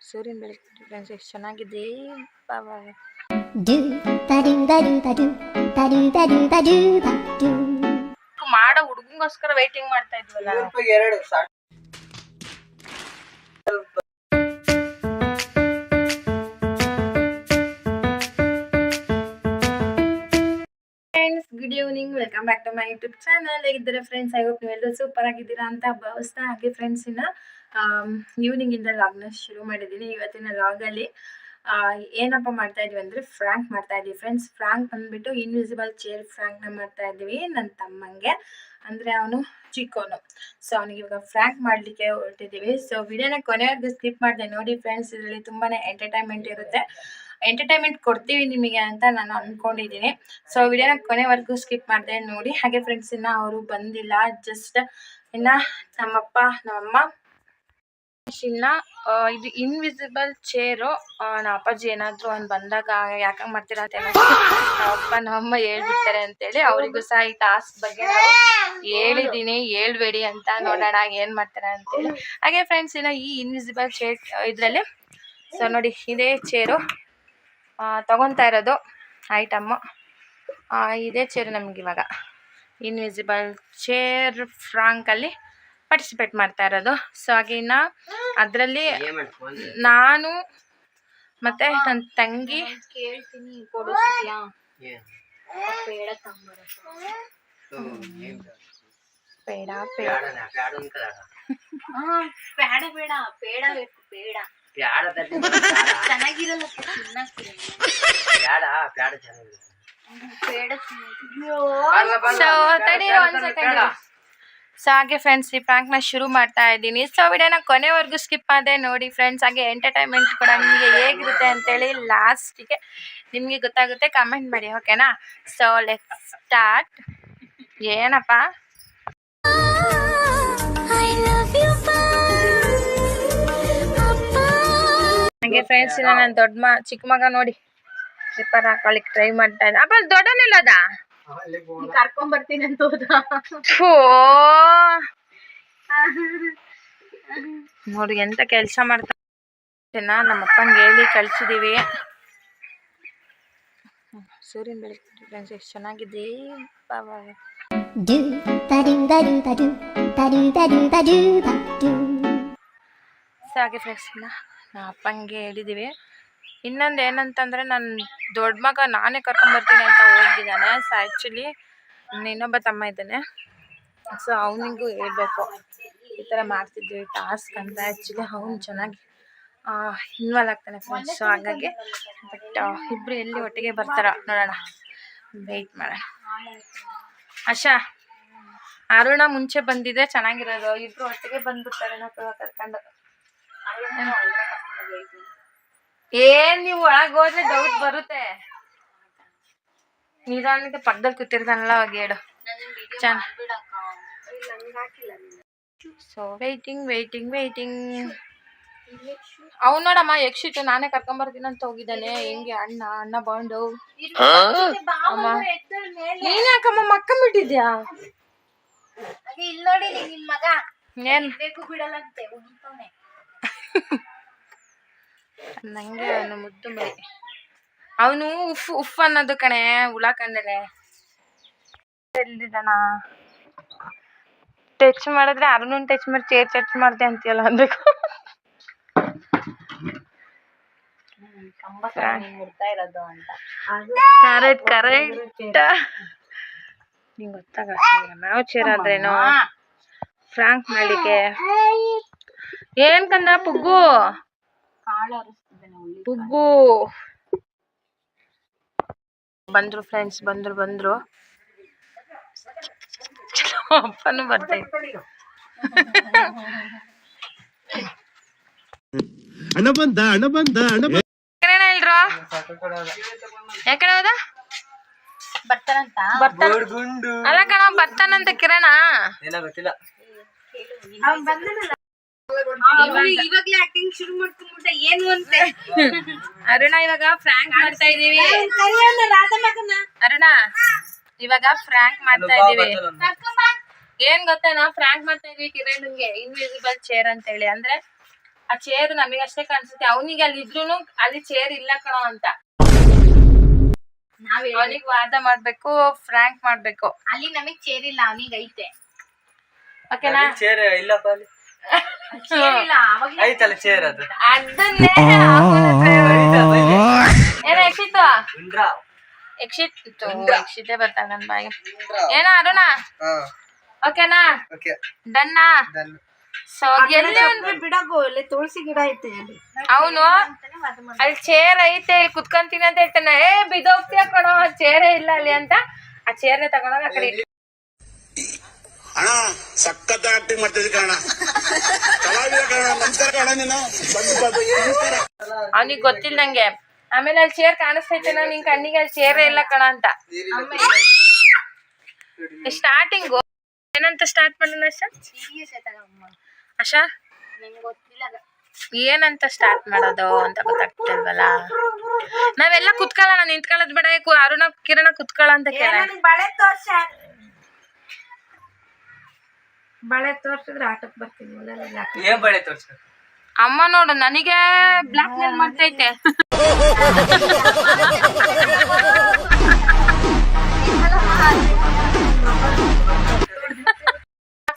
ಸೂರ್ಯನ ಬೆಳಕು ಫ್ರೆಂಡ್ಸ್ ಎಷ್ಟು ಚೆನ್ನಾಗಿದೆ. ಮಾಡೋ ಹುಡುಗಂಗೋಸ್ಕರ ವೈಟಿಂಗ್ ಮಾಡ್ತಾ ಇದ್ವಲ್ಲ. Good evening, welcome back to my YouTube channel. ಹೇಗಿದ್ದೀರಾ ಫ್ರೆಂಡ್ಸ್? ಐ ಹೋಪ್ ನೀವೆಲ್ಲರೂ ಸೂಪರ್ ಆಗಿದ್ದೀರಾ ಅಂತ ಭಾವಿಸ್ತಾ, ಹಾಗೆ ಫ್ರೆಂಡ್ಸ್ ಇನ್ನು ಈವ್ನಿಂಗ್ ಇಂದ ಲಾಗ್ನ ಶುರು ಮಾಡಿದ್ದೀನಿ. ಇವತ್ತಿನ ಲಾಗಲ್ಲಿ ಏನಪ್ಪ ಮಾಡ್ತಾ ಇದೀವಿ ಅಂದ್ರೆ ಫ್ರಾಂಕ್ ಮಾಡ್ತಾ ಇದೀವಿ ಫ್ರೆಂಡ್ಸ್. ಫ್ರಾಂಕ್ ಬಂದ್ಬಿಟ್ಟು ಇನ್ವಿಸಿಬಲ್ ಚೇರ್ ಫ್ರಾಂಕ್ ನ ಮಾಡ್ತಾ ಇದೀವಿ ನನ್ನ ತಮ್ಮಂಗೆ, ಅಂದ್ರೆ ಅವನು ಚಿಕ್ಕವನು. ಸೊ ಅವನಿಗೆ ಇವಾಗ ಫ್ರಾಂಕ್ ಮಾಡ್ಲಿಕ್ಕೆ ಹೊರಟಿದೀವಿ. ಸೊ ವಿಡಿಯೋನ ಕೊನೆವರೆಗೂ ಸ್ಕಿಪ್ ಮಾಡಿದೆ ನೋಡಿ ಫ್ರೆಂಡ್ಸ್. ಇದರಲ್ಲಿ ತುಂಬಾನೇ ಎಂಟರ್ಟೈನ್ಮೆಂಟ್ ಇರುತ್ತೆ, ಎಂಟರ್ಟೈನ್ಮೆಂಟ್ ಕೊಡ್ತೀವಿ ನಿಮಗೆ ಅಂತ ನಾನು ಅನ್ಕೊಂಡಿದ್ದೀನಿ. ಸೊ ವಿಡಿಯೋನ ಕೊನೆವರೆಗೂ ಸ್ಕಿಪ್ ಮಾಡಿದೆ ನೋಡಿ. ಹಾಗೆ ಫ್ರೆಂಡ್ಸ್ ಇನ್ನ ಅವರು ಬಂದಿಲ್ಲ, ಜಸ್ಟ್ ಇನ್ನ ನಮ್ಮಪ್ಪ ನಮ್ಮಮ್ಮ ಇನ್ನ ಇದು ಇನ್ವಿಸಿಬಲ್ ಚೇರು ನಮ್ಮ ಅಪ್ಪಾಜಿ ಏನಾದ್ರು ಅವ್ನು ಬಂದಾಗ ಯಾಕಂಗ್ ಮಾಡ್ತೀರಾ ಅಂತ ನಮ್ಮಪ್ಪ ನಮ್ಮಮ್ಮ ಹೇಳ್ಬಿಡ್ತಾರೆ ಅಂತೇಳಿ ಅವರಿಗೂ ಸಹ ಈ ಟಾಸ್ಕ್ ಬಗ್ಗೆ ಹೇಳಿದ್ದೀನಿ, ಹೇಳ್ಬೇಡಿ ಅಂತ. ನೋಡೋಣ ಏನ್ ಮಾಡ್ತಾರೆ ಅಂತೇಳಿ. ಹಾಗೆ ಫ್ರೆಂಡ್ಸ್ ಇನ್ನು ಈ ಇನ್ವಿಸಿಬಲ್ ಚೇರ್ ಇದರಲ್ಲಿ ಸೊ ನೋಡಿ ಇದೇ ಚೇರು ತಗೊತಾ ಇರೋದು ಐಟಮ್ಮು. ಇದೇ ಚೇರು ನಮ್ಗೆ ಇವಾಗ ಇನ್ವಿಸಿಬಲ್ ಚೇರ್ ಫ್ರಾಂಕಲ್ಲಿ ಪಾರ್ಟಿಸಿಪೇಟ್ ಮಾಡ್ತಾ ಇರೋದು. ಸೊ ಹಾಗೆ ಇನ್ನು ಅದರಲ್ಲಿ ನಾನು ಮತ್ತೆ ನನ್ನ ತಂಗಿ ಕೇಳ್ತೀನಿ ಕೊಡಿಸ್ತೀಯಾ ಪೇಡ ಪೇಡ ಪೇಡ ಬೇಡ ಬೇಡ ಪೇಡ ಬೇಕು ಪೇಡ ಚೆನ್ನಾಗಿರಲ್ಲ ಸೊ ಹಾಗೆ ಫ್ರೆಂಡ್ಸ್ ಈ ಪ್ರಾಂಕ್ನ ಶುರು ಮಾಡ್ತಾ ಇದ್ದೀನಿ. ಸೊ ವಿಡಿಯೋನ ಕೊನೆವರೆಗೂ ಸ್ಕಿಪ್ ಮಾಡಿದೆ ನೋಡಿ ಫ್ರೆಂಡ್ಸ್. ಹಾಗೆ ಎಂಟರ್ಟೈನ್ಮೆಂಟ್ ಕೂಡ ನಿಮಗೆ ಹೇಗಿರುತ್ತೆ ಅಂತೇಳಿ ಲಾಸ್ಟಿಗೆ ನಿಮಗೆ ಗೊತ್ತಾಗುತ್ತೆ, ಕಮೆಂಟ್ ಮಾಡಿ ಓಕೆನಾ. So let's start. ಏನಪ್ಪ ಹಾಗೆ ಫ್ರೆಂಡ್ಸ್ ಇಲ್ಲ ನನ್ನ ಚಿಕ್ಕ ಮಗ ನೋಡಿ ಸ್ಲಿಪ್ಪರ್ ಹಾಕೊಳ್ಳಿಕ್ಕೆ ಟ್ರೈ ಮಾಡ್ತಾ ಇದ್ದ. ಅಪ್ಪ ದೊಡ್ಡನೆಲ್ಲದ ಕರ್ಕೊಂಡ್ ಬರ್ತೀನಿ ಅಂತ ಹೋದ. ನೋಡಿ ಎಂತ ಕೆಲಸ ಮಾಡ್ತಾ ನಮ್ಮಪ್ಪಂಗೆ ಹೇಳಿ ಕಳ್ಸಿದೀವಿ. ಸೂರ್ಯನ ಬೆಳಕು ಫ್ರೆಂಡ್ಸ್ ಎಷ್ಟು ಚೆನ್ನಾಗಿದೆ. ಹಾಗೆ ಫ್ರೆಂಡ್ಸ್ ನಮ್ಮ ಅಪ್ಪಂಗೆ ಹೇಳಿದೀವಿ. ಇನ್ನೊಂದು ಏನಂತಂದರೆ ನನ್ನ ದೊಡ್ಡ ಮಗ ನಾನೇ ಕರ್ಕೊಂಬರ್ತೀನಿ ಅಂತ ಹೋಗಿದ್ದಾನೆ. ಸೊ ಆ್ಯಕ್ಚುಲಿ ಇನ್ನೊಬ್ಬ ತಮ್ಮ ಇದ್ದಾನೆ, ಸೊ ಅವನಿಗೂ ಹೇಳ್ಬೇಕು ಈ ಥರ ಮಾಡ್ತಿದ್ವಿ ಟಾಸ್ಕ್ ಅಂತ. ಆ್ಯಕ್ಚುಲಿ ಅವನು ಚೆನ್ನಾಗಿ ಇನ್ವಾಲ್ವ್ ಆಗ್ತಾನೆ ಫ್ರೆಂಡ್ಸ್. ಸೊ ಹಾಗಾಗಿ ಬಟ್ ಇಬ್ಬರು ಎಲ್ಲಿ ಒಟ್ಟಿಗೆ ಬರ್ತಾರ ನೋಡೋಣ, ವೆಯ್ಟ್ ಮಾಡೋಣ. ಆಶಾ ಅರುಣ ಮುಂಚೆ ಬಂದಿದೆ ಚೆನ್ನಾಗಿರೋದು, ಇಬ್ಬರು ಒಟ್ಟಿಗೆ ಬಂದ್ಬಿಡ್ತಾರೆ ಕರ್ಕೊಂಡು. ಏನ್ ನೀವು ಒಳಗೆ ಹೋದ್ರೆ ಡೌಟ್ ಬರುತ್ತೆ. ನಿಧಾನಕ್ಕೆ ಪಕ್ಕದಲ್ಲಿ ಕೂತಿರ್ತಾನಲ್ಲ ಅವಾಗ ಹೇಳು. So waiting waiting waiting. ಅವ್ನು ನೋಡಮ್ಮ ಯಕ್ಷಿಟ್ಟು ನಾನೇ ಕರ್ಕೊಂಬರ್ತೀನಿ ಅಂತ ಹೋಗಿದ್ದಾನೆ. ಹೆಂಗೆ ಅಣ್ಣ ಬಾಂಡು ಅಮ್ಮ ನೀನ್ ಯಾಕಮ್ಮ ಮಕ್ಕಂಬಿಟ್ಟಿದ್ಯಾ? ಇಲ್ಲಿ ನೋಡಿ ನಿನ್ ಮಗ ಏನ್ ಬೇಕು ಬಿಡಲ್ಲಂತೆ ನಂಗೆ ಅವನು ಮುದ್ದು ಮರಿ. ಅವನು ಉಫ್ ಉಫ್ ಅನ್ನೋದು ಕಣೆ ಹುಳ ಕಂಡಲೆ. ಎಲ್ಲಿದ್ದಾನ? ಟಚ್ ಮಾಡಿದ್ರೆ ಅರುಣ್ ಟಚ್ ಮಾಡಿ ಚೇರ್ ಟಚ್ ಮಾಡ್ದೆ ಅಂತೀಯಲ್ಲ ಅನ್ಬೇಕು. ಕರೆಕ್ಟ್ ಕರೆಕ್ಟ್ ನಿಂಗೆ ಗೊತ್ತಾಗ ಯಾವ ಚೇರ್ ಆದ್ರೇನು ಫ್ರಾಂಕ್ ಮಾಡ್ಲಿಕ್ಕೆ. ಏನ್ ಕಂದ ಪುಗ್ಗು ಪುಗ್ಗು ಬಂದ್ರು ಫ್ರೆಂಡ್ಸ್, ಬಂದ್ರು ಅಪ್ಪನು ಬರ್ತೈತೆ. ಇಲ್ರೋ ಯಾಕಡೆ ಹೋದ? ಅಲ್ಲ ಕಣ ಬರ್ತಾನಂತ ಕಿರಣ. ಇವಾಗ್ಲೇ ಆಕ್ಟಿಂಗ್ ಶುರು ಮಾಡ್ಕೊಂಡ್ಬಿಟ್ಟೆ ಏನು ಅಂತೆ. ಅರುಣ ಇವಾಗ ಫ್ರಾಂಕ್ ಮಾಡ್ತಾ ಇದೀವಿ. ಅರುಣ ಇವಾಗ ಫ್ರಾಂಕ್ ಮಾಡ್ತಾ ಇದೀವಿ. ಏನ್ ಗೊತ್ತೇನಾ ಫ್ರಾಂಕ್ ಮಾಡ್ತಾ ಇದ್ವಿ ಕಿರಣ್ಗೆ ಇನ್ವಿಸಿಬಲ್ ಚೇರ್ ಅಂತ ಹೇಳಿ. ಅಂದ್ರೆ ಆ ಚೇರ್ ನಮಗೆ ಅಷ್ಟೇ ಕಾಣಿಸುತ್ತೆ, ಅವನಿಗೆ ಅಲ್ಲಿ ಇದ್ರೂನು ಅಲ್ಲಿ ಚೇರ್ ಇಲ್ಲ ಕಣೋ ಅಂತ. ಅವನಿಗೆ ವಾದ ಮಾಡ್ಬೇಕು, ಫ್ರಾಂಕ್ ಮಾಡ್ಬೇಕು. ಅಲ್ಲಿ ನಮಗ್ ಚೇರ್ ಇಲ್ಲ, ಅವನಿಗೆ ಐತೆ. ಓಕೆನಾ? ಚೇರ್ ಇಲ್ಲಪ್ಪ ಅಲ್ಲಿ ಐತಲ್ಲ ಚೇರ್ ಅದು. ಅದನ್ನೇ ಏನ ಯಕ್ಷಿತೆ ಬರ್ತಾವ ನನ್ ಬಾಯಿ. ಏನ ಅರುಣ? ಓಕೆನಾ? ಡನ್ನಾ? ಸೊ ಬಿಡಗು, ಇಲ್ಲಿ ತುಳಸಿ ಗಿಡ ಐತೆ. ಅವನು ಅಲ್ಲಿ ಚೇರ್ ಐತೆ, ಇಲ್ಲಿ ಕುತ್ಕೊಂತೀನಿ ಅಂತ ಹೇಳ್ತಾನೆ. ಬಿದೋಗ್ತೀಯ ಕಣೋ, ಚೇರೇ ಇಲ್ಲ ಅಲ್ಲಿ ಅಂತ. ಆ ಚೇರ್ನೇ ತಗೊಂಡೋಗ ಆ ಕಡೆ ಅಣ್ಣ ಸಖತ್ ಆಕ್ಟಿಂಗ್ ಮಾಡ್ತಿದ್ದೆ ಕಾರಣ ಕಲಾವಿದ ಕಾರಣ ನಮಸ್ಕಾರ ಕಾರಣ ನೀನು ಅವನಿಗೆ ಗೊತ್ತಿಲ್ದಂಗೆ. ಆಮೇಲೆ ಅಲ್ಲಿ ಚೇರ್ ಕಾಣಿಸ್ತೈತೆ ನಿನ್ ಕಣ್ಣಿಗೆ, ಅಲ್ಲಿ ಚೇರೇ ಇಲ್ಲ ಕಣ ಅಂತ. ಸ್ಟಾರ್ಟಿಂಗು ಏನಂತ ಸ್ಟಾರ್ಟ್ ಮಾಡೋಣ ಆಶಾ? ಏನಂತ ಸ್ಟಾರ್ಟ್ ಮಾಡೋದು ಅಂತ ಗೊತ್ತಾಗ್ತಿಲ್ವಲ್ಲ. ನಾವೆಲ್ಲ ಕುತ್ಕೊಳ್ಳೋಣ, ನಿಂತ್ಕೊಳ್ಳೋದ್ ಬೇಡ. ಅರುಣ ಕಿರಣ ಕುತ್ಕೊಳ್ಳ ಅಂತ ಕೇಳ. ಬಳೆ ತೋರ್ಸಿದ್ರೆ ಆಟಕ್ ಬರ್ತೀನಿ. ಏನ್ ಬಳೆ ತೋರ್ಸ? ಅಮ್ಮ ನೋಡು ನನಗೆ ಬ್ಲಾಕ್ ಮೇಲ್ ಮಾಡ್ತೈತೆ.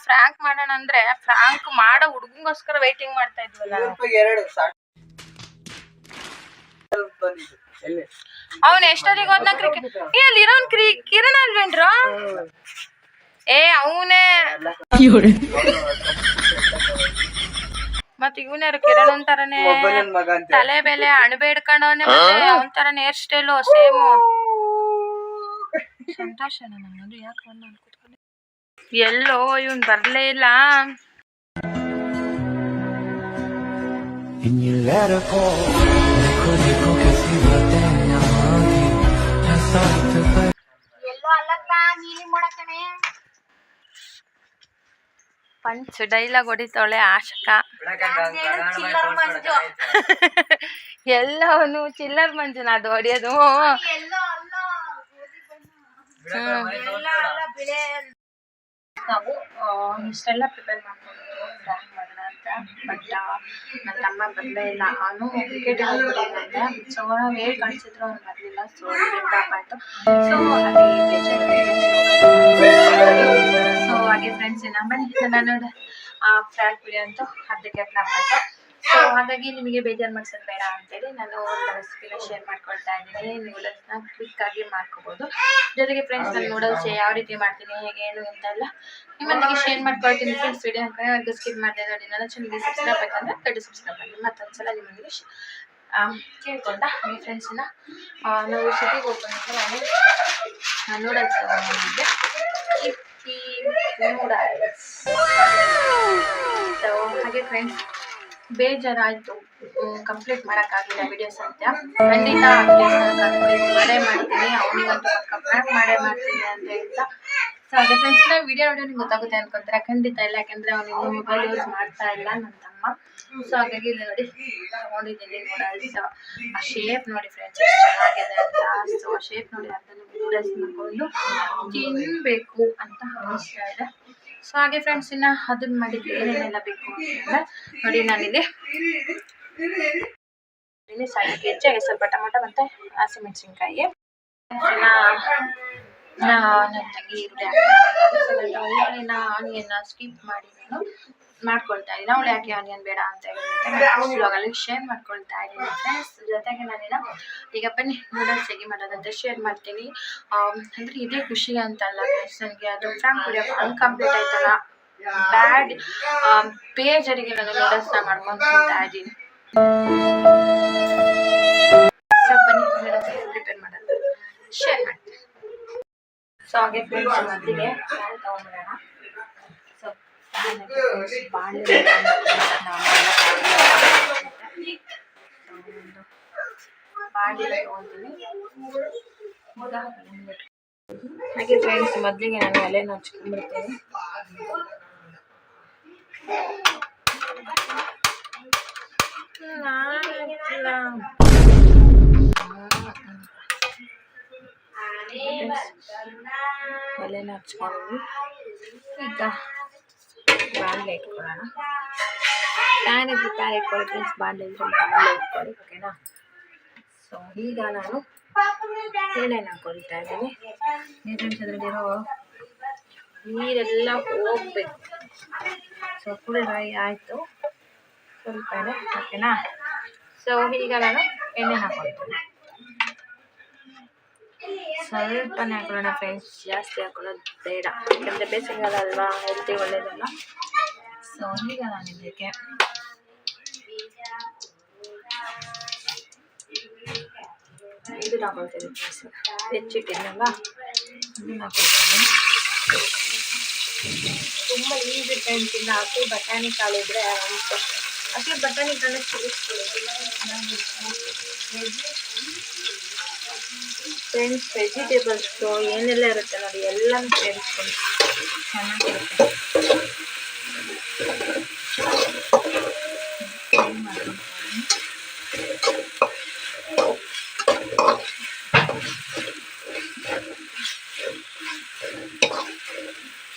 ಫ್ರಾಂಕ್ ಮಾಡೋಣ ಅಂದ್ರೆ ಫ್ರಾಂಕ್ ಮಾಡೋ ಹುಡುಗಂಗೋಸ್ಕರ ವೈಟಿಂಗ್ ಮಾಡ್ತಾ ಇದ್ವಲ್ಲ. ಅವನ್ ಎಷ್ಟೊತ್ತಿಗೆ ಹೋದ್ನ ಕ್ರಿಕೆಟ್? ಅಲ್ಲಿ ಇರೋನ್ ಕಿರಣ್ ಅಲ್ವೇನ್ರ? ಅವನೇ ಮತ್ ಇವನ್ಯಾರು? ಕಿರಣ್ ಒಂಥರನೇ ತಲೆ ಬೆಲೆ ಅಣಬೆ ಹಿಡ್ಕೊಂಡವನೆ, ಅವನ್ ತರನೇ ಹೇರ್ ಸ್ಟೈಲು ಸೇಮು. ಸಂತೋಷನ ನನ್ನದು ಯಾಕೆ ಅನ್ಕೊತ್ಕೊಂಡೆ. ಎಲ್ಲೋ ಇವನ್ ಬರ್ಲೇ ಇಲ್ಲ. Punch dialogue ಹೊಡಿತಾಳೆ ಆಶಕ. ಎಲ್ಲವನು ಚಿಲ್ಲರ್ ಮಂಜುನ ಅದು ಹೊಡಿಯೋದು. ನಾವು ಇಷ್ಟೆಲ್ಲ ಪ್ರಿಪೇರ್ ಮಾಡ್ಕೊಂಡು ಫ್ರಾಂಕ್ ಮಾಡೋಣ ಅಂತ. ಬಟ್ ನನ್ನ ತಮ್ಮ ಬರಲೇ ಇಲ್ಲ. ಅವನು ಕ್ರಿಕೆಟ್ ಹೋಗ್ಬಿಟ್ಟಿದ್ದಂತೆ. ಸೊ ನಾವು ಹೇಳಿ ಕಳಿಸಿದ್ರು ಅವ್ನು ಬರಲಿಲ್ಲ. ಸೊ ಡ್ರಾಪ್ ಆಯಿತು. ಸೊ ಹಾಗೆ ಫ್ರೆಂಡ್ಸ್ ಬನ್ನಿ ನಾನು ಫ್ರಾಂಕ್ ವಿಡಿಯೋ ಅಂತೂ ಅರ್ಧಕ್ಕೆ ಫ್ಲಾಪ್ ಆಯಿತು. ಸೊ ಹಾಗಾಗಿ ನಿಮಗೆ ಬೇಜಾರು ಮಾಡ್ಸೋದು ಬೇಡ ಅಂತೇಳಿ ನಾನು ಒಂದು ರೆಸಿಪಿನ ಶೇರ್ ಮಾಡ್ಕೊಳ್ತಾ ಇದ್ದೀನಿ. ನೂಡಲ್ಸ್ನ ಕ್ವಿಕ್ಕಾಗಿ ಮಾಡ್ಕೋಬೋದು. ಜೊತೆಗೆ ಫ್ರೆಂಡ್ಸ್ ನಾನು ನೂಡಲ್ಸ್ ಯಾವ ರೀತಿ ಮಾಡ್ತೀನಿ, ಹೇಗೆ ಏನು ಎಂತೆಲ್ಲ ನಿಮ್ಮೊಂದಿಗೆ ಶೇರ್ ಮಾಡ್ಕೊಳ್ತೀನಿ. ಫ್ರೆಂಡ್ಸ್ ವಿಡಿಯೋ ಹಾಗೆ ಸ್ಕಿಪ್ ಮಾಡಿದೆ ನೋಡಿ. ನನ್ನ ಚಾನಲ್ಗೆ ಸಬ್ಸ್ಕ್ರೈಬ್ ಬೇಕಂದ್ರೆ ದೊಡ್ಡ ಸಬ್ಸ್ಕ್ರೈಬ್ ಆಗಿ ಮತ್ತೊಂದ್ಸಲ ನಿಮ್ಮೊಂದಿಗೆ ಕೇಳ್ಕೊಂಡ ಹಾಗೆ ಫ್ರೆಂಡ್ಸಿನ ನಾವು ಸಿಟಿಗೆ ಹೋಗ್ಬಂದ್ರೆ ನಾನು ನೂಡಲ್ಸ್ ತಗೊಂಡಿದ್ದೆ. ನೂಡಲ್ಸ್ ಸೊ ಹಾಗೆ ಫ್ರೆಂಡ್ಸ್ ಬೇಜಾರಾಯಿತು, ಕಂಪ್ಲೀಟ್ ಮಾಡೋಕ್ಕಾಗಲಿಲ್ಲ ವಿಡಿಯೋಸ್ ಅಂತ. ಖಂಡಿತ ಕಂಪ್ಲೀಟ್ ಮಾಡೇ ಮಾಡ್ತೀನಿ, ಅವನಿಗಂತೂ ಪಕ್ಕ ಫ್ರಾಂಕ್ ಮಾಡೇ ಮಾಡ್ತೀನಿ ಅಂತ ಹೇಳ್ತಾ. ಸೊ ಹಾಗೆ ಫ್ರೆಂಡ್ಸ್ ನಾವು ವಿಡಿಯೋ ನಿಮ್ಗೆ ಗೊತ್ತಾಗುತ್ತೆ ಅನ್ಕೊಂತಾರೆ. ಖಂಡಿತ ಇಲ್ಲ, ಯಾಕೆಂದರೆ ಅವನಿಗೆ ಮೊಬೈಲ್ ಯೂಸ್ ಮಾಡ್ತಾ ಇಲ್ಲ ನನ್ನ ತಮ್ಮ. ಸೊ ಹಾಗಾಗಿ ಇಲ್ಲಿ ನೋಡಿ ತಗೊಂಡಿದ್ದೀನಿ ನೂಡಲ್ಸ್. ಆ ಶೇಪ್ ನೋಡಿ ಫ್ರೆಂಡ್ಸ್ ಎಷ್ಟು ಚೆನ್ನಾಗಿದೆ ಅಂತ. ಸೊ ಆ ಶೇಪ್ ನೋಡಿ ಅಂತ ನೂಡಲ್ಸ್ ಮಾಡ್ಕೊಂಡು ತಿನ್ನಬೇಕು ಅಂತ ಅನಿಸ್ತಾ ಇದೆ. ಸೊ ಹಾಗೆ ಫ್ರೆಂಡ್ಸ್ ಇನ್ನು ಅದನ್ನ ಮಾಡಿದ್ರೆ ಏನೇನೆಲ್ಲ ಬೇಕು ಅಂತಂದ್ರೆ ನೋಡಿ, ನಾನಿಲ್ಲಿ ಸೈಡ್ಗೆ ಹೆಚ್ಚಾಗಿ ಸ್ವಲ್ಪ ಟೊಮೊಟೊ ಮತ್ತು ಹಸಿಮೆಣಸಿನ್ಕಾಯಿ. ನನ್ನ ತಂಗಿ ಈರುಳ್ಳಿ ಹಾಕ್ತೀನಿ. ಆನಿಯನ್ನ ಸ್ಕಿಪ್ ಮಾಡಿ ನಾನು ಮಾಡ್ಕೊಳ್ತಾ ಇದ್ದೀನಿ. ಅವಳು ಯಾಕೆ ಆನಿಯನ್ ಬೇಡ ಅಂತ ಹೇಳಿದ್ರೆ ಬ್ಲಾಗಲ್ಲಿ ಶೇರ್ ಮಾಡ್ಕೊಳ್ತಾ ಇದ್ದೀನಿ ಫ್ರೆಂಡ್ಸ್. ಜೊತೆಗೆ ನಾನಿನ್ನ ಈಗ ಬನ್ನಿ ನೂಡಲ್ಸ್ ಹೇಗೆ ಮಾಡೋದಂತ ಶೇರ್ ಮಾಡ್ತೀನಿ. ಅಂದರೆ ಇದೇ ಖುಷಿ ಅಂತಲ್ಲ ಫ್ರೆಂಡ್ಸ್, ನನಗೆ ಅದು ಫ್ರಾಂಕ್ ವಿಡಿಯೋ ಅನ್ಕಂಪ್ಲೀಟ್ ಆಯ್ತಲ್ಲ, ಬ್ಯಾಡ್ ಬೇಜಾರಿಗೆ ನಾನು ನೂಡಲ್ಸ್ನ ಮಾಡ್ಕೊಂಡು ತಿಂತಾ ಇದ್ದೀನಿ. ಸೊ ಬನ್ನಿ ನೂಡಲ್ಸ್ ಪ್ರಿಪೇರ್ ಮಾಡೋದು ಶೇರ್ ಮಾಡ್ತೀನಿ. ಸೊ ಹಾಗೆ ಫ್ರೆಂಡ್ಸ್ ಮೊದಲಿಗೆ ಪ್ಯಾನ್ ತೊಗೊಂಡ್ಬಿಡೋಣ. ಸೊ ಬಾಣಲೆ ತೊಗೊತೀನಿ. ಹಾಗೆ ಫ್ರೆಂಡ್ಸ್ ಮೊದಲಿಗೆ ನಾನು ಎಲೆನ ಹಚ್ಕೊಂಡ್ಬಿಡ್ತೀನಿ. ಎಲೆನ ಹಚ್ಕೊಂಡ್ವಿ. ಈಗ ಬಾಣಲೆ ಇಟ್ಕೊಳ್ಳೋಣ. ಪ್ಯಾನ್ ಇದ್ರೆ ಪ್ಯಾನ್ ಇಟ್ಕೊಳ್ಳಿ ಫ್ರೆಂಡ್ಸ್, ಬಾಣಲೆ ಇದ್ರೆ ಬಾಣಲೆ ಇಟ್ಕೊಳ್ಳಿ. ಓಕೆನಾ? ಸೊ ಈಗ ನಾನು ಎಣ್ಣೆನ ಹಾಕೊಳ್ತಾ ಇದ್ದೀನಿ. ಫ್ರೆಂಡ್ಸ್ ಅದರಲ್ಲಿರೋ ನೀರೆಲ್ಲ ಹೋಗ್ಬೇಕು. ಸೊ ಫುಲ್ ಡ್ರೈ ಆಯಿತು ಸ್ವಲ್ಪ ಇದೆ. ಓಕೆನಾ? ಸೊ ಈಗ ನಾನು ಎಣ್ಣೆ ಹಾಕೊಳ್ತೀನಿ. ಸ್ವಲ್ಪನೇ ಹಾಕೊಳ್ಳೋಣ ಫ್ರೆಂಡ್ಸ್, ಜಾಸ್ತಿ ಹಾಕೊಳ್ಳೋದು ಬೇಡ, ಯಾಕಂದರೆ ಬೇಸಿಗೆಗಾಲ ಅಲ್ವಾ, ಹೆಲ್ತಿ ಒಳ್ಳೇದಲ್ಲ. ಸೊ ಈಗ ನಾನು ಇದಕ್ಕೆ ಇದು ಹಾಕೊಳ್ತೀನಿ ಫ್ರೆಂಡ್ಸ್, ಹೆಚ್ಚಿಟ್ಟಿದ್ನಲ್ಲ ಇದನ್ನ ಹಾಕೊಳ್ತೀನಿ. ತುಂಬ ಈಸಿ ಫ್ರೆಂಡ್ಸ್. ಇನ್ನು ಹಸಿ ಬಟಾಣಿ ಕಾಳು ಇದ್ದರೆ ಹಸಿ ಬಟಾಣಿ ಕಾಳು ಫ್ರೆಂಡ್ಸ್, ವೆಜಿಟೇಬಲ್ಸು ಏನೆಲ್ಲ ಇರುತ್ತೆ ನೋಡಿ ಎಲ್ಲನೂ ಸೇರಿಸ್ಕೊಂಡು ಚೆನ್ನಾಗಿರುತ್ತೆ.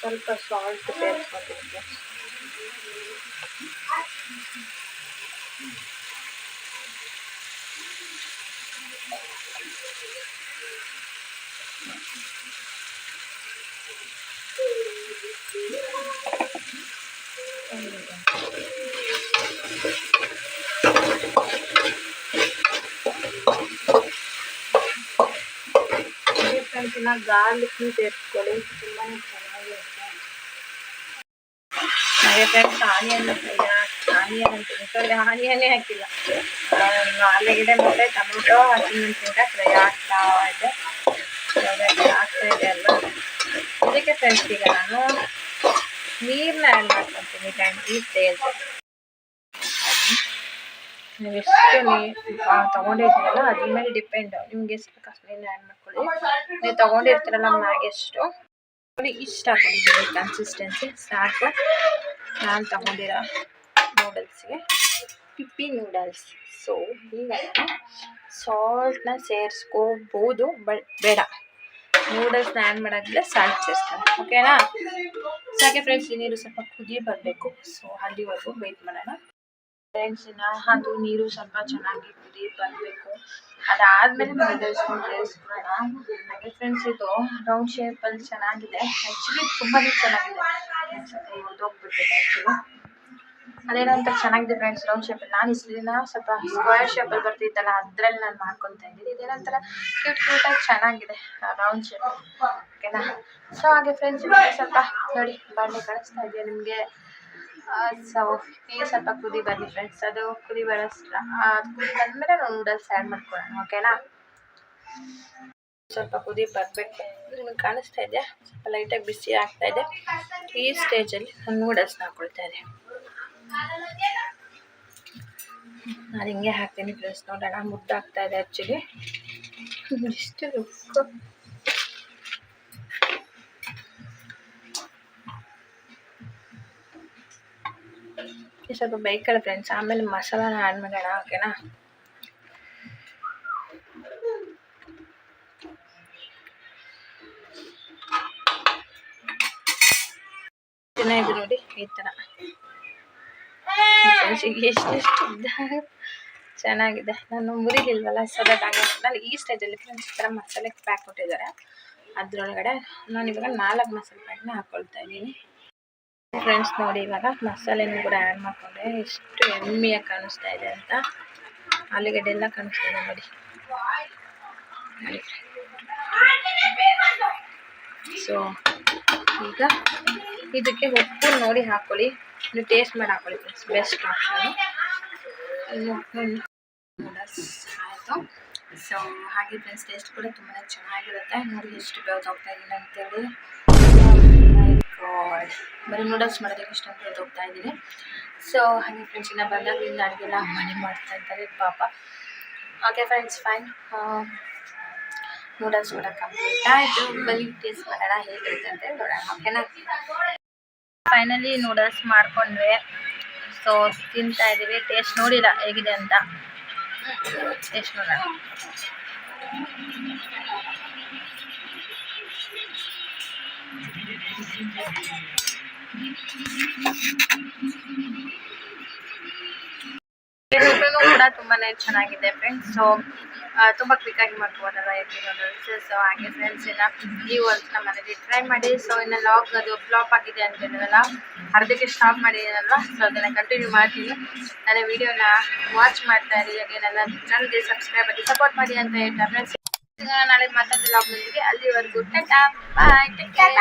ಸ್ವಲ್ಪ ಸಾಲ್ಟ್ ಸೇರಿಸ್ಕೊಂಡಿದ್ದೆ. ಫ್ರೆಂಡ್ಸಿನ ಗಾರ್ಲಿಕ್ನು ಸೇರಿಸ್ಕೊಳ್ಳಿ, ತುಂಬಾ ಚೆನ್ನಾಗಿರುತ್ತೆ. ಹಾಗೆ ಫ್ರೆಂಡ್ಸ್ ಆನಿಯನ್ ಅಂತೀನಿ, ಸಾರಿ ಆನಿಯನ್ನೇ ಹಾಕಿಲ್ಲ, ಆಲೂಗಡ್ಡೆ ಮತ್ತು ಟೊಮೊಟೊ ಹಸಿಮೆಣಸಿನ್ಕಾಯಿ ಫ್ರೈ ಆಗ್ತಾ ಇದೆ. ಆಗ್ತಾ ಇದೆ ಅಲ್ವಾ, ಇದಕ್ಕೆ ಫ್ರೆಂಡ್ಸ್ ಈಗ ನಾನು ನೀರನ್ನ ಆ್ಯಡ್ ಮಾಡ್ಕೊತೀನಿ. ಈ ಸ್ಟೇಜ್ ನೀವು ಎಷ್ಟು ನೀರು ತೊಗೊಂಡಿರ್ತೀರಲ್ಲ ಅದ್ರ ಮೇಲೆ ಡಿಪೆಂಡ್, ನಿಮ್ಗೆ ಎಷ್ಟು ಬೇಕು ಅಷ್ಟು ನೀರನ್ನ ಆ್ಯಡ್ ಮಾಡ್ಕೊಳ್ಳಿ. ನೀವು ತೊಗೊಂಡಿರ್ತೀರಲ್ಲ ಮ್ಯಾಗೆಷ್ಟು ನೋಡಿ, ಇಷ್ಟ ಹಾಕೊಂಡಿದ್ದೀನಿ ಕನ್ಸಿಸ್ಟೆನ್ಸಿ ಸಾಕು. ನಾನು ತೊಗೊಂಡಿರೋ ನೂಡಲ್ಸ್ಗೆ ಪಿಪ್ಪಿ ನೂಡಲ್ಸ್. ಸೊ ಈಗ ಸಾಲ್ಟ್ನ ಸೇರಿಸ್ಕೋಬೋದು, ಬಟ್ ಬೇಡ, ನೂಡಲ್ಸ್ನ ಆ್ಯಡ್ ಮಾಡೋದಿಲ್ಲ ಸಾಲ್ಟ್ ಸೇರಿಸ್ತಾರೆ. ಓಕೆನಾ? ಸಾಕೆ ಫ್ರೆಂಡ್ಸ್, ಈ ನೀರು ಸ್ವಲ್ಪ ಕುದಿ ಬರಬೇಕು. ಸೊ ಅಲ್ಲಿವರೆಗೂ ವೆಯ್ಟ್ ಮಾಡೋಣ ಫ್ರೆಂಡ್ಸ್. ಅದು ನೀರು ಸ್ವಲ್ಪ ಚೆನ್ನಾಗಿ ಕುದಿ ಬರಬೇಕು. ಅದಾದಮೇಲೆ ನೂಡಲ್ಸ್ನ ಸೇರಿಸ್ಕೊಳ್ಳೋಣ. ಹಾಗೆ ಫ್ರೆಂಡ್ಸ್ ಇದು ರೌಂಡ್ ಶೇಪಲ್ಲಿ ಚೆನ್ನಾಗಿದೆ, ಆ್ಯಕ್ಚುಲಿ ತುಂಬಾ ಚೆನ್ನಾಗಿದೆ. ಹೋಗ್ಬಿಟ್ಟಿದೆ ಆ್ಯಕ್ಚುಲಿ, ಅದೇನಂತ ಚೆನ್ನಾಗಿದೆ ಫ್ರೆಂಡ್ಸ್ ರೌಂಡ್ ಶೇಪಲ್ಲಿ. ನಾನು ಇಷ್ಟು ದಿನ ಸ್ವಲ್ಪ ಸ್ಕ್ವೇರ್ ಶೇಪಲ್ಲಿ ಬರ್ತಿತ್ತಲ್ಲ ಅದರಲ್ಲಿ ನಾನು ಮಾಡ್ಕೊತಾ ಇದ್ದೀನಿ. ಇದೇನಂತರ ಕ್ಯೂಟಾಗಿ ಚೆನ್ನಾಗಿದೆ ರೌಂಡ್ ಶೇಪ್. ಓಕೆನಾ? ಸೊ ಹಾಗೆ ಫ್ರೆಂಡ್ಸ್ ಸ್ವಲ್ಪ ನೋಡಿ ಬಾಣಲೆ ಕಳಿಸ್ತಾ ಇದೆಯಾ ನಿಮಗೆ. ಸೊ ಈಗ ಸ್ವಲ್ಪ ಕುದಿ ಬರಲಿ ಫ್ರೆಂಡ್ಸ್, ಅದು ಕುದಿ ಕುದಿ ಬಂದಮೇಲೆ ನಾವು ನೂಡಲ್ಸ್ ಆ್ಯಡ್ ಮಾಡ್ಕೊಳ್ಳೋಣ. ಓಕೆನಾ? ಸ್ವಲ್ಪ ಕುದಿ ಬರಬೇಕು, ನಿಮಗೆ ಕಾಣಿಸ್ತಾ ಇದೆಯಾ, ಸ್ವಲ್ಪ ಲೈಟಾಗಿ ಬಿಸಿ ಆಗ್ತಾ ಇದೆ. ಈ ಸ್ಟೇಜಲ್ಲಿ ನಾನು ನೂಡಲ್ಸ್ನ ಹಾಕ್ಕೊಳ್ತಾ ಇದ್ದೆ. ನಾನು ಹಿಂಗೆ ಹಾಕ್ತೀನಿ ಫ್ರೆಂಡ್ಸ್, ನೋಡೋಣ. ಮುದ್ದಾಗ್ತಾ ಇದೆ ಆ್ಯಕ್ಚುಲಿ, ಇಷ್ಟು ರುಕ್ಕು. ಸ್ವಲ್ಪ ಬೇಕಲ್ಲ ಫ್ರೆಂಡ್ಸ್, ಆಮೇಲೆ ಮಸಾಲಾನ ಆ್ಯಡ್ ಮಾಡೋಣ. ಓಕೆನಾ? ಇದು ನೋಡಿ ಈ ಥರ ಎಷ್ಟೆಷ್ಟು ಚೆನ್ನಾಗಿದೆ. ನಾನು ಮುರಿಲಿಲ್ವಲ್ಲ, ಸೊ ದಟ್ ನಾನು ಈ ಸ್ಟೇಜಲ್ಲಿ ಫ್ರೆಂಡ್ಸ್ ಈ ಥರ ಮಸಾಲೆ ಪ್ಯಾಕ್ ಕೊಟ್ಟಿದ್ದಾರೆ. ಅದರೊಳಗಡೆ ನಾನು ಇವಾಗ 4 ಮಸಾಲೆ ಪ್ಯಾಕ್ನ ಹಾಕ್ಕೊಳ್ತಾ ಇದ್ದೀನಿ ಫ್ರೆಂಡ್ಸ್. ನೋಡಿ ಇವಾಗ ಮಸಾಲೆನೂ ಕೂಡ ಆ್ಯಡ್ ಮಾಡಿಕೊಂಡೆ, ಎಷ್ಟು ಎಮ್ಮಿಯಾಗಿ ಕಾಣಿಸ್ತಾ ಇದೆ ಅಂತ. ಆಲೂಗಡ್ಡೆ ಎಲ್ಲ ಕಾಣಿಸ್ತಾ ಇದೆ ನೋಡಿ. ಸೊ ಈಗ ಇದಕ್ಕೆ ಉಪ್ಪು ನೋಡಿ ಹಾಕ್ಕೊಳ್ಳಿ, ನೀವು ಟೇಸ್ಟ್ ಮಾಡಿ ಹಾಕ್ಕೊಳ್ಳಿ ಫ್ರೆಂಡ್ಸ್, ಬೆಸ್ಟ್ ಆಪ್ಷನು. ನೂಡಲ್ಸ್ ಆಯಿತು. ಸೊ ಹಾಗೆ ಫ್ರೆಂಡ್ಸ್ ಟೇಸ್ಟ್ ಕೂಡ ತುಂಬಾ ಚೆನ್ನಾಗಿರುತ್ತೆ. ನೋಡಿ ಎಷ್ಟು ಹೋಗ್ತಾ ಇದ್ದೀನಿ ಅಂತೇಳಿ. ಗಾಡ್, ಬರೀ ನೂಡಲ್ಸ್ ಮಾಡೋದಕ್ಕೆ ಇಷ್ಟೊಂದು ಹೋಗ್ತಾ ಇದ್ದೀನಿ. ಸೊ ಹಾಗೆ ಫ್ರೆಂಡ್ಸ್ ಇನ್ನು ಬಂದಾಗಲಿಂದ ಅಡುಗೆಲ್ಲ ಮನೆ ಮಾಡ್ತಾ ಇದ್ದಾರೆ ಪಾಪ. ಓಕೆ ಫ್ರೆಂಡ್ಸ್ ಫೈನ್, ನೂಡಲ್ಸ್ ಕೂಡ ಕಂಪ್ಲೀಟ್ ಆಯಿತು. ಬರೀ ಟೇಸ್ಟ್ ಮಾಡೋಣ ಹೇಗಿರುತ್ತೆ ಅಂತ ನೋಡೋಣ. ಓಕೆನಾ? ಫೈನಲಿ ನೂಡಲ್ಸ್ ಮಾಡ್ಕೊಂಡ್ವಿ. ಸೊ ತಿಂತಾ ಇದ್ದೀವಿ. ಟೇಸ್ಟ್ ನೋಡಿಲ್ಲ ಹೇಗಿದೆ ಅಂತ, ಟೇಸ್ಟ್ ನೋಡೋಣ. ಊಟನೂ ಕೂಡ ತುಂಬಾನೇ ಚೆನ್ನಾಗಿದೆ ಫ್ರೆಂಡ್ಸ್. ಸೊ ತುಂಬ ಕ್ವಿಕ್ಕಾಗಿ ಮಾಡ್ಬೋದಲ್ಲ ಎಗ್ ನೂಡಲ್ಸ್. ಸೊ ಹಾಗೆ ಫ್ರೆಂಡ್ಸ್ ನೀವು ಒಂದು ನಮ್ಮ ಮನೇಲಿ ಟ್ರೈ ಮಾಡಿ. ಸೊ ಇನ್ನು ಲಾಗ್ ಅದು ಫ್ಲಾಪ್ ಆಗಿದೆ ಅಂತ ಹೇಳಿದ್ರಲ್ಲ, ಅರ್ಧಕ್ಕೆ ಸ್ಟಾಪ್ ಮಾಡಿದ್ದೀನಲ್ವ, ಸೊ ಅದನ್ನು ಕಂಟಿನ್ಯೂ ಮಾಡ್ತೀನಿ. ನನ್ನ ವಿಡಿಯೋನ ವಾಚ್ ಮಾಡ್ತಾ ಇರಿ, ಹಾಗೆ ನನ್ನ ಚಾನಲ್ಗೆ ಸಬ್ಸ್ಕ್ರೈಬ್ ಆಗಿ ಸಪೋರ್ಟ್ ಮಾಡಿ ಅಂತ ಹೇಳ್ತಾ ಫ್ರೆಂಡ್ಸ್. ನಾಳೆ ಮತ್ತೊಂದು ಲಾಗ್ ಬಂದಿದೆ. ಅಲ್ಲಿವರೆಗೂ ಟಾಟಾ ಬಾಯ್, ಟೇಕ್ ಕೇರ್.